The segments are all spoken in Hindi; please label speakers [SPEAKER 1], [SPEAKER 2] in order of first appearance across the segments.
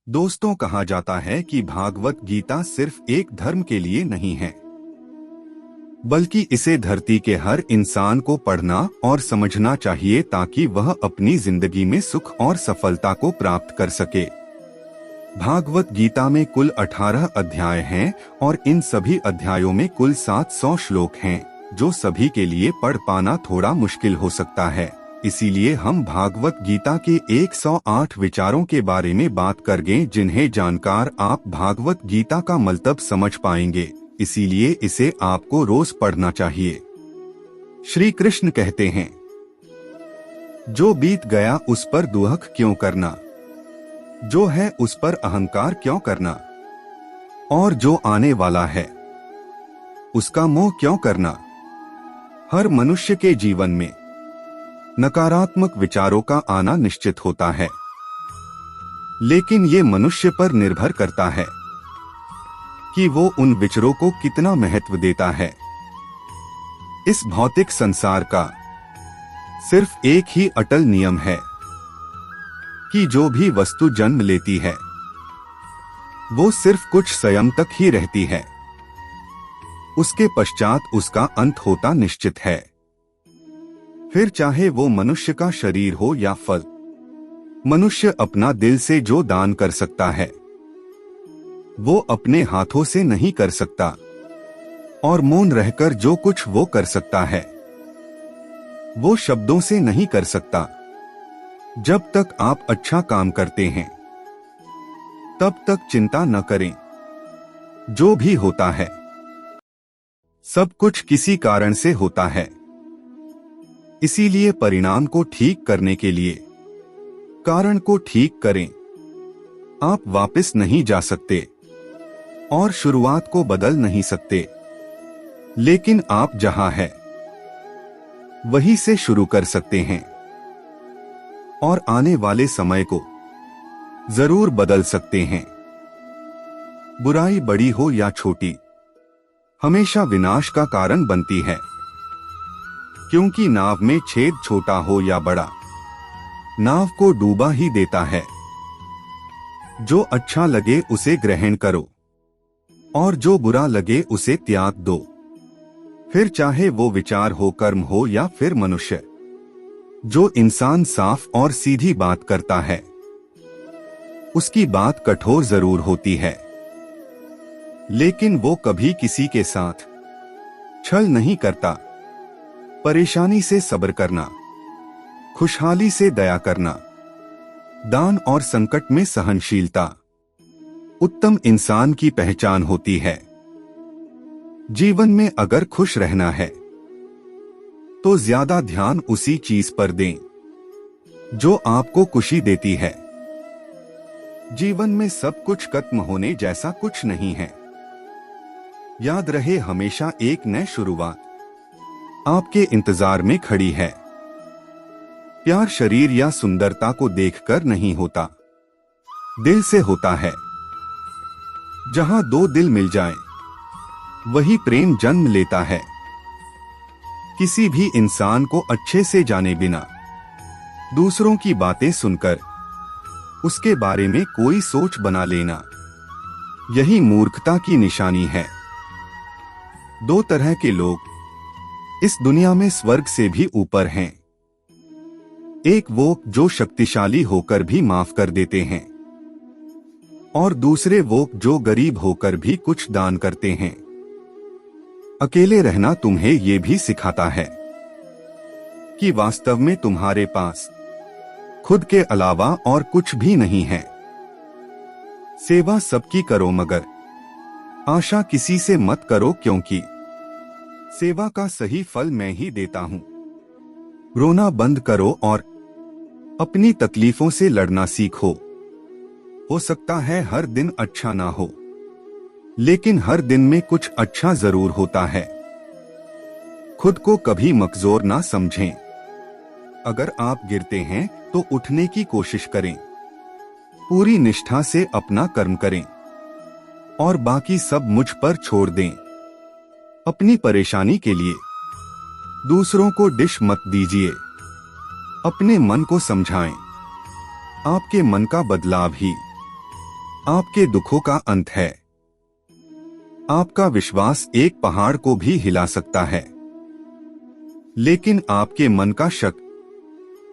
[SPEAKER 1] दोस्तों, कहा जाता है कि भागवत गीता सिर्फ एक धर्म के लिए नहीं है, बल्कि इसे धरती के हर इंसान को पढ़ना और समझना चाहिए ताकि वह अपनी जिंदगी में सुख और सफलता को प्राप्त कर सके। भागवत गीता में कुल 18 अध्याय हैं और इन सभी अध्यायों में कुल 700 श्लोक हैं, जो सभी के लिए पढ़ पाना थोड़ा मुश्किल हो सकता है। इसीलिए हम भागवत गीता के 108 विचारों के बारे में बात करेंगे, जिन्हें जानकर आप भागवत गीता का मतलब समझ पाएंगे। इसीलिए इसे आपको रोज पढ़ना चाहिए। श्री कृष्ण कहते हैं, जो बीत गया उस पर दुख क्यों करना, जो है उस पर अहंकार क्यों करना, और जो आने वाला है उसका मोह क्यों करना। हर मनुष्य के जीवन में नकारात्मक विचारों का आना निश्चित होता है, लेकिन ये मनुष्य पर निर्भर करता है कि वो उन विचारों को कितना महत्व देता है। इस भौतिक संसार का सिर्फ एक ही अटल नियम है कि जो भी वस्तु जन्म लेती है वो सिर्फ कुछ समय तक ही रहती है, उसके पश्चात उसका अंत होता निश्चित है। फिर चाहे वो मनुष्य का शरीर हो या फल, मनुष्य अपना दिल से जो दान कर सकता है वो अपने हाथों से नहीं कर सकता, और मौन रहकर जो कुछ वो कर सकता है वो शब्दों से नहीं कर सकता। जब तक आप अच्छा काम करते हैं तब तक चिंता न करें। जो भी होता है सब कुछ किसी कारण से होता है, इसीलिए परिणाम को ठीक करने के लिए कारण को ठीक करें। आप वापस नहीं जा सकते और शुरुआत को बदल नहीं सकते, लेकिन आप जहां हैं वहीं से शुरू कर सकते हैं और आने वाले समय को जरूर बदल सकते हैं। बुराई बड़ी हो या छोटी हमेशा विनाश का कारण बनती है, क्योंकि नाव में छेद छोटा हो या बड़ा नाव को डूबा ही देता है। जो अच्छा लगे उसे ग्रहण करो और जो बुरा लगे उसे त्याग दो। फिर चाहे वो विचार हो, कर्म हो या फिर मनुष्य, जो इंसान साफ और सीधी बात करता है उसकी बात कठोर जरूर होती है, लेकिन वो कभी किसी के साथ छल नहीं करता। परेशानी से सब्र करना, खुशहाली से दया करना, दान और संकट में सहनशीलता उत्तम इंसान की पहचान होती है। जीवन में अगर खुश रहना है तो ज्यादा ध्यान उसी चीज पर दें जो आपको खुशी देती है। जीवन में सब कुछ खत्म होने जैसा कुछ नहीं है। याद रहे, हमेशा एक नई शुरुआत आपके इंतजार में खड़ी है। प्यार शरीर या सुंदरता को देखकर नहीं होता, दिल से होता है। जहां दो दिल मिल जाएं, वही प्रेम जन्म लेता है। किसी भी इंसान को अच्छे से जाने बिना दूसरों की बातें सुनकर उसके बारे में कोई सोच बना लेना, यही मूर्खता की निशानी है। दो तरह के लोग इस दुनिया में स्वर्ग से भी ऊपर हैं। एक वो जो शक्तिशाली होकर भी माफ कर देते हैं, और दूसरे वो जो गरीब होकर भी कुछ दान करते हैं। अकेले रहना तुम्हें ये भी सिखाता है कि वास्तव में तुम्हारे पास खुद के अलावा और कुछ भी नहीं है। सेवा सबकी करो, मगर आशा किसी से मत करो, क्योंकि सेवा का सही फल मैं ही देता हूं। रोना बंद करो और अपनी तकलीफों से लड़ना सीखो। हो सकता है हर दिन अच्छा ना हो, लेकिन हर दिन में कुछ अच्छा जरूर होता है। खुद को कभी कमजोर ना समझें। अगर आप गिरते हैं तो उठने की कोशिश करें। पूरी निष्ठा से अपना कर्म करें और बाकी सब मुझ पर छोड़ दें। अपनी परेशानी के लिए दूसरों को डिश मत दीजिए, अपने मन को समझाएं। आपके मन का बदलाव ही आपके दुखों का अंत है। आपका विश्वास एक पहाड़ को भी हिला सकता है, लेकिन आपके मन का शक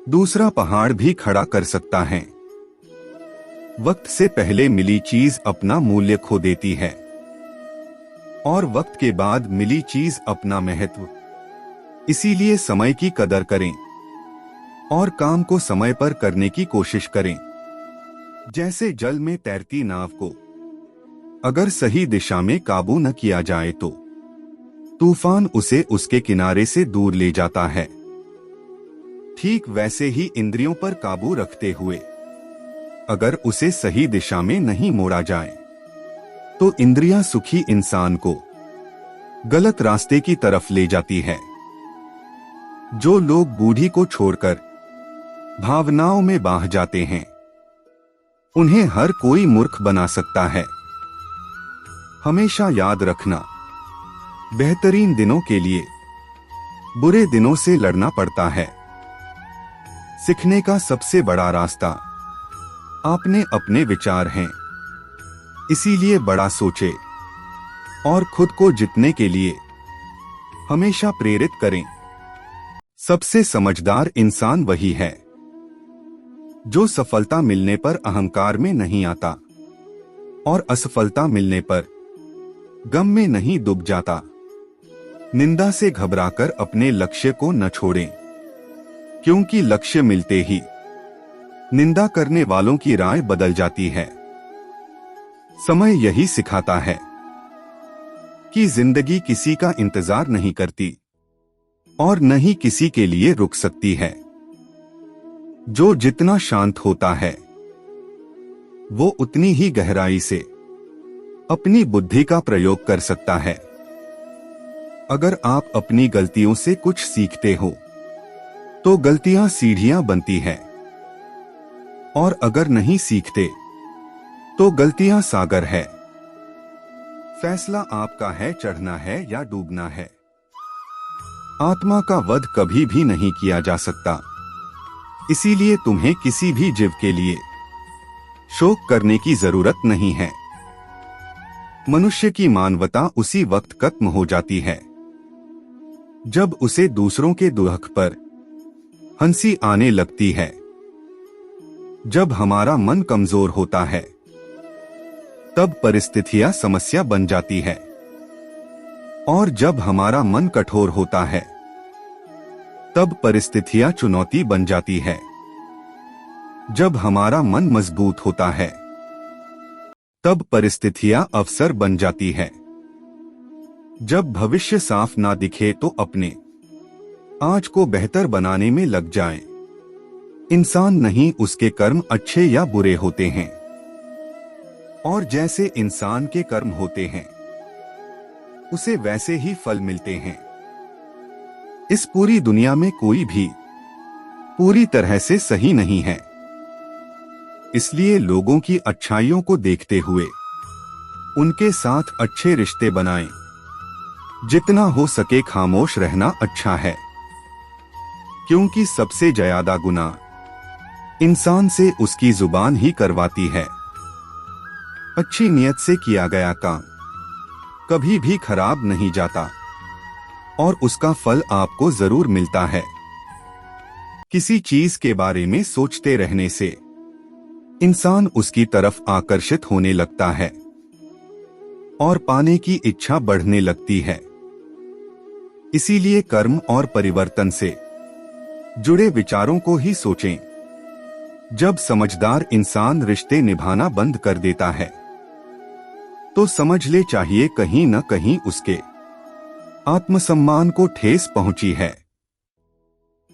[SPEAKER 1] दूसरा पहाड़ भी खड़ा कर सकता है। वक्त से पहले मिली चीज अपना मूल्य खो देती है, और वक्त के बाद मिली चीज अपना महत्व। इसीलिए समय की कदर करें और काम को समय पर करने की कोशिश करें। जैसे जल में तैरती नाव को अगर सही दिशा में काबू न किया जाए तो तूफान उसे उसके किनारे से दूर ले जाता है। ठीक वैसे ही इंद्रियों पर काबू रखते हुए अगर उसे सही दिशा में नहीं मोड़ा जाए तो इंद्रियां सुखी इंसान को गलत रास्ते की तरफ ले जाती है। जो लोग बूढ़ी को छोड़कर भावनाओं में बह जाते हैं, उन्हें हर कोई मूर्ख बना सकता है। हमेशा याद रखना, बेहतरीन दिनों के लिए बुरे दिनों से लड़ना पड़ता है। सीखने का सबसे बड़ा रास्ता आपने अपने विचार हैं। इसीलिए बड़ा सोचे और खुद को जीतने के लिए हमेशा प्रेरित करें। सबसे समझदार इंसान वही है जो सफलता मिलने पर अहंकार में नहीं आता और असफलता मिलने पर गम में नहीं डूब जाता। निंदा से घबराकर अपने लक्ष्य को न छोड़ें, क्योंकि लक्ष्य मिलते ही निंदा करने वालों की राय बदल जाती है। समय यही सिखाता है कि जिंदगी किसी का इंतजार नहीं करती और न ही किसी के लिए रुक सकती है। जो जितना शांत होता है वो उतनी ही गहराई से अपनी बुद्धि का प्रयोग कर सकता है। अगर आप अपनी गलतियों से कुछ सीखते हो तो गलतियां सीढ़ियां बनती है, और अगर नहीं सीखते तो गलतियां सागर है। फैसला आपका है, चढ़ना है या डूबना है। आत्मा का वध कभी भी नहीं किया जा सकता, इसीलिए तुम्हें किसी भी जीव के लिए शोक करने की जरूरत नहीं है। मनुष्य की मानवता उसी वक्त खत्म हो जाती है जब उसे दूसरों के दुख पर हंसी आने लगती है। जब हमारा मन कमजोर होता है तब परिस्थितियां समस्या बन जाती है, और जब हमारा मन कठोर होता है तब परिस्थितियां चुनौती बन जाती है। जब हमारा मन मजबूत होता है तब परिस्थितियां अवसर बन जाती है। जब भविष्य साफ ना दिखे तो अपने आज को बेहतर बनाने में लग जाएं। इंसान नहीं उसके कर्म अच्छे या बुरे होते हैं, और जैसे इंसान के कर्म होते हैं उसे वैसे ही फल मिलते हैं। इस पूरी दुनिया में कोई भी पूरी तरह से सही नहीं है, इसलिए लोगों की अच्छाइयों को देखते हुए उनके साथ अच्छे रिश्ते बनाएं। जितना हो सके खामोश रहना अच्छा है, क्योंकि सबसे ज्यादा गुनाह इंसान से उसकी जुबान ही करवाती है। अच्छी नियत से किया गया काम कभी भी खराब नहीं जाता, और उसका फल आपको जरूर मिलता है। किसी चीज के बारे में सोचते रहने से इंसान उसकी तरफ आकर्षित होने लगता है और पाने की इच्छा बढ़ने लगती है। इसीलिए कर्म और परिवर्तन से जुड़े विचारों को ही सोचें। जब समझदार इंसान रिश्ते निभाना बंद कर देता है तो समझ ले चाहिए कहीं न कहीं उसके आत्मसम्मान को ठेस पहुंची है।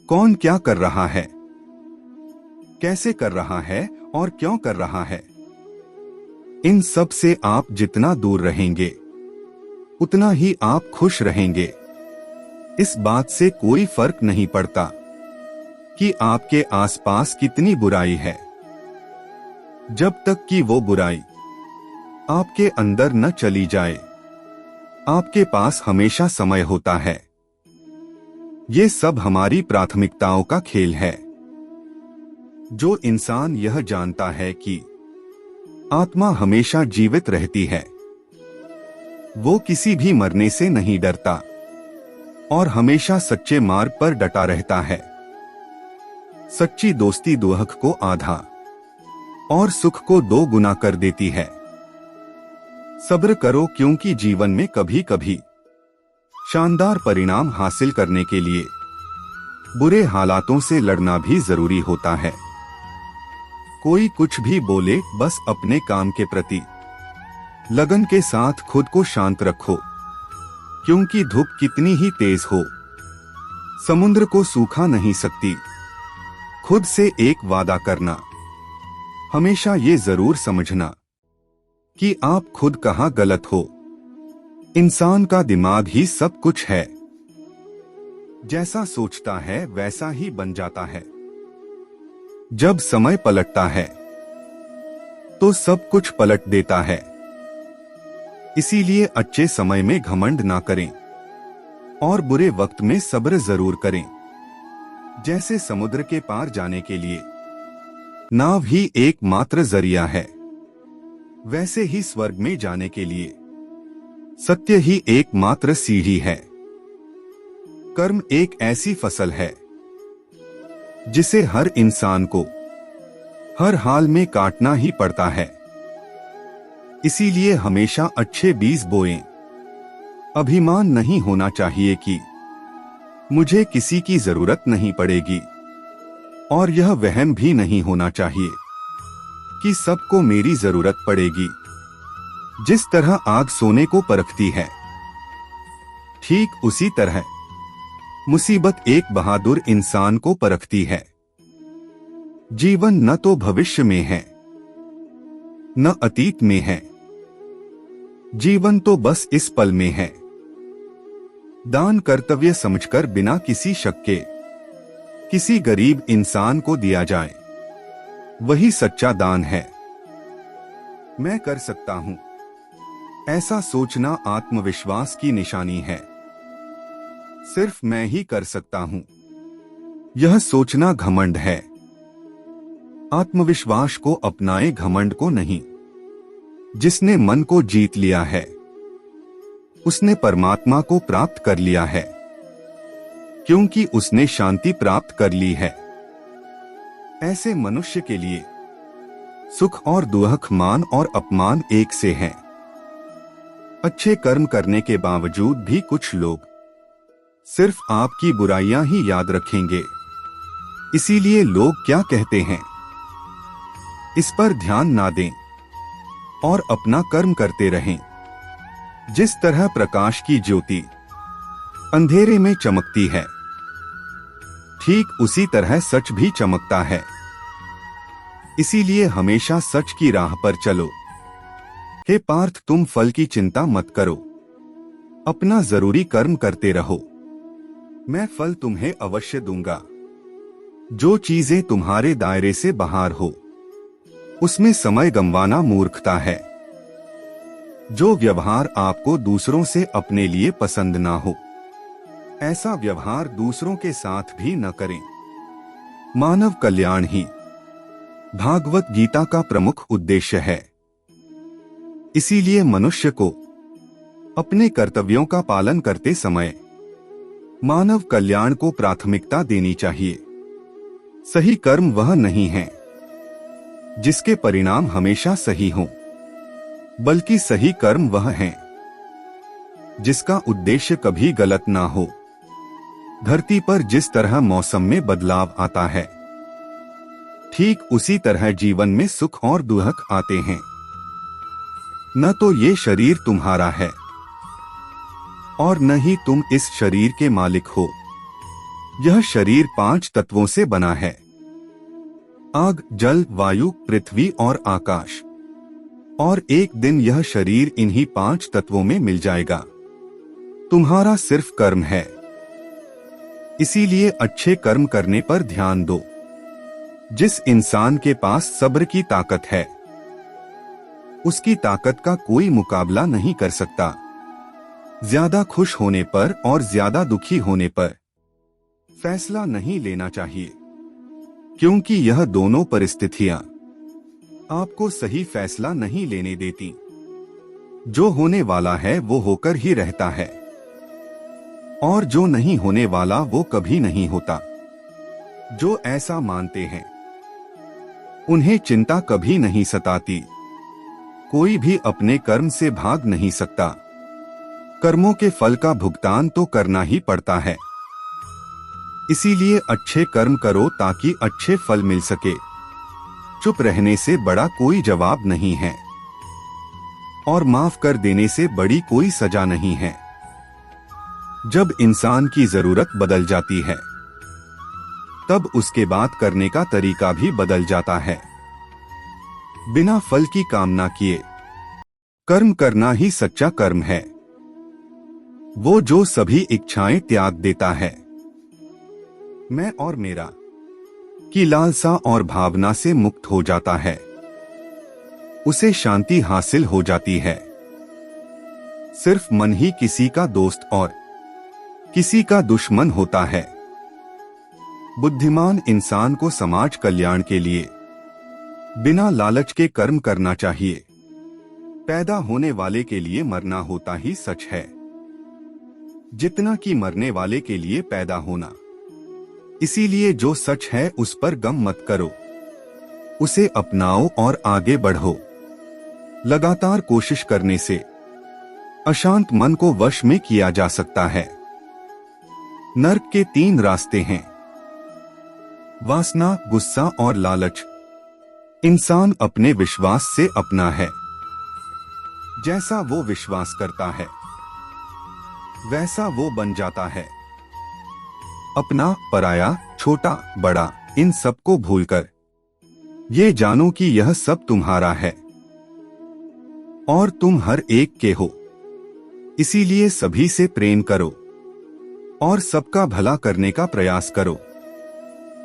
[SPEAKER 1] कौन क्या कर रहा है, कैसे कर रहा है और क्यों कर रहा है, इन सब से आप जितना दूर रहेंगे उतना ही आप खुश रहेंगे। इस बात से कोई फर्क नहीं पड़ता कि आपके आसपास कितनी बुराई है, जब तक कि वो बुराई आपके अंदर न चली जाए। आपके पास हमेशा समय होता है। ये सब हमारी प्राथमिकताओं का खेल है। जो इंसान यह जानता है कि आत्मा हमेशा जीवित रहती है। वो किसी भी मरने से नहीं डरता और हमेशा सच्चे मार्ग पर डटा रहता है। सच्ची दोस्ती दुख को आधा और सुख को 2 गुना कर देती है। सब्र करो, क्योंकि जीवन में कभी कभी शानदार परिणाम हासिल करने के लिए बुरे हालातों से लड़ना भी जरूरी होता है। कोई कुछ भी बोले, बस अपने काम के प्रति लगन के साथ खुद को शांत रखो, क्योंकि धूप कितनी ही तेज हो समुद्र को सूखा नहीं सकती। खुद से एक वादा करना, हमेशा ये जरूर समझना कि आप खुद कहाँ गलत हो। इंसान का दिमाग ही सब कुछ है। जैसा सोचता है वैसा ही बन जाता है। जब समय पलटता है तो सब कुछ पलट देता है। इसीलिए अच्छे समय में घमंड ना करें और बुरे वक्त में सब्र जरूर करें। जैसे समुद्र के पार जाने के लिए नाव ही एकमात्र जरिया है, वैसे ही स्वर्ग में जाने के लिए सत्य ही एकमात्र सीढ़ी है। कर्म एक ऐसी फसल है जिसे हर इंसान को हर हाल में काटना ही पड़ता है। इसीलिए हमेशा अच्छे बीज बोएं। अभिमान नहीं होना चाहिए कि मुझे किसी की जरूरत नहीं पड़ेगी, और यह वहम भी नहीं होना चाहिए कि सबको मेरी जरूरत पड़ेगी। जिस तरह आग सोने को परखती है, ठीक उसी तरह मुसीबत एक बहादुर इंसान को परखती है। जीवन न तो भविष्य में है न अतीत में है, जीवन तो बस इस पल में है। दान कर्तव्य समझकर बिना किसी शक के किसी गरीब इंसान को दिया जाए, वही सच्चा दान है। मैं कर सकता हूं, ऐसा सोचना आत्मविश्वास की निशानी है। सिर्फ मैं ही कर सकता हूं, यह सोचना घमंड है। आत्मविश्वास को अपनाए, घमंड को नहीं। जिसने मन को जीत लिया है उसने परमात्मा को प्राप्त कर लिया है, क्योंकि उसने शांति प्राप्त कर ली है। ऐसे मनुष्य के लिए सुख और दुख, मान और अपमान एक से हैं। अच्छे कर्म करने के बावजूद भी कुछ लोग सिर्फ आपकी बुराइयां ही याद रखेंगे। इसीलिए लोग क्या कहते हैं, इस पर ध्यान ना दें और अपना कर्म करते रहें। जिस तरह प्रकाश की ज्योति अंधेरे में चमकती है, ठीक उसी तरह सच भी चमकता है। इसीलिए हमेशा सच की राह पर चलो। हे पार्थ, तुम फल की चिंता मत करो, अपना जरूरी कर्म करते रहो। मैं फल तुम्हें अवश्य दूंगा। जो चीजें तुम्हारे दायरे से बाहर हो उसमें समय गंवाना मूर्खता है। जो व्यवहार आपको दूसरों से अपने लिए पसंद ना हो, ऐसा व्यवहार दूसरों के साथ भी न करें। मानव कल्याण ही भागवत गीता का प्रमुख उद्देश्य है। इसीलिए मनुष्य को अपने कर्तव्यों का पालन करते समय मानव कल्याण को प्राथमिकता देनी चाहिए। सही कर्म वह नहीं है जिसके परिणाम हमेशा सही हों, बल्कि सही कर्म वह है जिसका उद्देश्य कभी गलत ना हो। धरती पर जिस तरह मौसम में बदलाव आता है, ठीक उसी तरह जीवन में सुख और दुख आते हैं। न तो ये शरीर तुम्हारा है और न ही तुम इस शरीर के मालिक हो। यह शरीर 5 तत्वों से बना है: आग, जल, वायु, पृथ्वी और आकाश। और एक दिन यह शरीर इन्हीं 5 तत्वों में मिल जाएगा। तुम्हारा सिर्फ कर्म है। इसीलिए अच्छे कर्म करने पर ध्यान दो। जिस इंसान के पास सब्र की ताकत है, उसकी ताकत का कोई मुकाबला नहीं कर सकता। ज्यादा खुश होने पर और ज्यादा दुखी होने पर फैसला नहीं लेना चाहिए, क्योंकि यह दोनों परिस्थितियां आपको सही फैसला नहीं लेने देती। जो होने वाला है वो होकर ही रहता है, और जो नहीं होने वाला वो कभी नहीं होता। जो ऐसा मानते हैं उन्हें चिंता कभी नहीं सताती। कोई भी अपने कर्म से भाग नहीं सकता। कर्मों के फल का भुगतान तो करना ही पड़ता है। इसीलिए अच्छे कर्म करो ताकि अच्छे फल मिल सके। चुप रहने से बड़ा कोई जवाब नहीं है, और माफ कर देने से बड़ी कोई सजा नहीं है। जब इंसान की जरूरत बदल जाती है तब उसके बात करने का तरीका भी बदल जाता है। बिना फल की कामना किए कर्म करना ही सच्चा कर्म है। वो जो सभी इच्छाएं त्याग देता है, मैं और मेरा की लालसा और भावना से मुक्त हो जाता है, उसे शांति हासिल हो जाती है। सिर्फ मन ही किसी का दोस्त और किसी का दुश्मन होता है। बुद्धिमान इंसान को समाज कल्याण के लिए बिना लालच के कर्म करना चाहिए। पैदा होने वाले के लिए मरना होता ही सच है, जितना कि मरने वाले के लिए पैदा होना। इसीलिए जो सच है उस पर गम मत करो, उसे अपनाओ और आगे बढ़ो। लगातार कोशिश करने से अशांत मन को वश में किया जा सकता है। नर्क के 3 रास्ते हैं: वासना, गुस्सा और लालच। इंसान अपने विश्वास से अपना है। जैसा वो विश्वास करता है वैसा वो बन जाता है। अपना, पराया, छोटा, बड़ा, इन सबको भूलकर ये जानो कि यह सब तुम्हारा है और तुम हर एक के हो। इसीलिए सभी से प्रेम करो और सबका भला करने का प्रयास करो।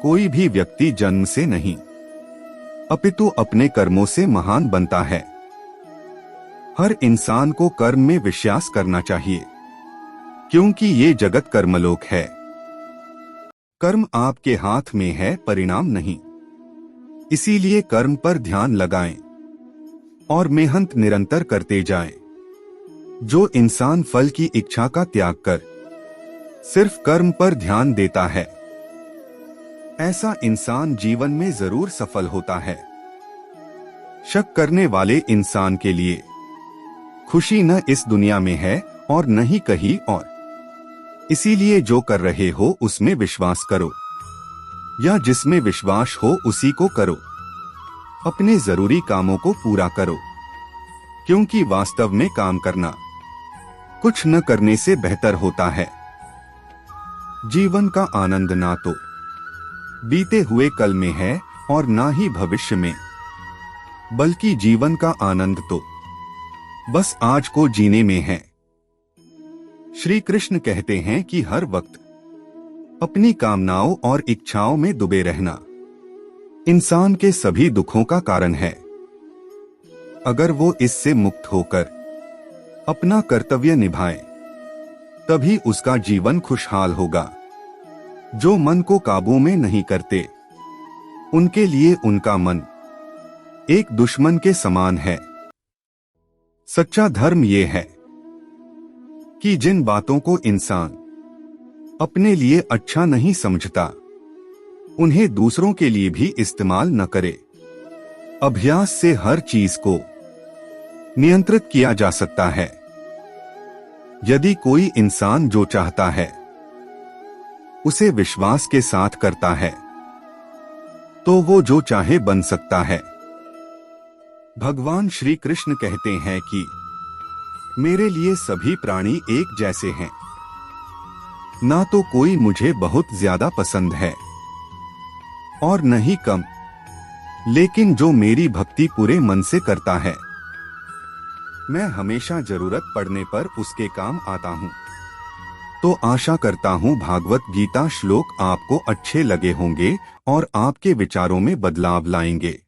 [SPEAKER 1] कोई भी व्यक्ति जन्म से नहीं अपितु अपने कर्मों से महान बनता है। हर इंसान को कर्म में विश्वास करना चाहिए, क्योंकि ये जगत कर्मलोक है। कर्म आपके हाथ में है, परिणाम नहीं। इसीलिए कर्म पर ध्यान लगाएं और मेहनत निरंतर करते जाएं। जो इंसान फल की इच्छा का त्याग कर सिर्फ कर्म पर ध्यान देता है, ऐसा इंसान जीवन में जरूर सफल होता है। शक करने वाले इंसान के लिए खुशी न इस दुनिया में है और न ही कहीं और। इसीलिए जो कर रहे हो उसमें विश्वास करो, या जिसमें विश्वास हो उसी को करो। अपने जरूरी कामों को पूरा करो, क्योंकि वास्तव में काम करना कुछ न करने से बेहतर होता है। जीवन का आनंद ना तो बीते हुए कल में है और ना ही भविष्य में, बल्कि जीवन का आनंद तो बस आज को जीने में है। श्री कृष्ण कहते हैं कि हर वक्त अपनी कामनाओं और इच्छाओं में डूबे रहना इंसान के सभी दुखों का कारण है। अगर वो इससे मुक्त होकर अपना कर्तव्य निभाए तभी उसका जीवन खुशहाल होगा। जो मन को काबू में नहीं करते उनके लिए उनका मन एक दुश्मन के समान है। सच्चा धर्म ये है कि जिन बातों को इंसान अपने लिए अच्छा नहीं समझता उन्हें दूसरों के लिए भी इस्तेमाल न करे। अभ्यास से हर चीज को नियंत्रित किया जा सकता है। यदि कोई इंसान जो चाहता है उसे विश्वास के साथ करता है तो वो जो चाहे बन सकता है। भगवान श्री कृष्ण कहते हैं कि मेरे लिए सभी प्राणी एक जैसे हैं। ना तो कोई मुझे बहुत ज्यादा पसंद है और न ही कम, लेकिन जो मेरी भक्ति पूरे मन से करता है मैं हमेशा जरूरत पड़ने पर उसके काम आता हूँ। तो आशा करता हूँ भागवत गीता श्लोक आपको अच्छे लगे होंगे और आपके विचारों में बदलाव लाएंगे।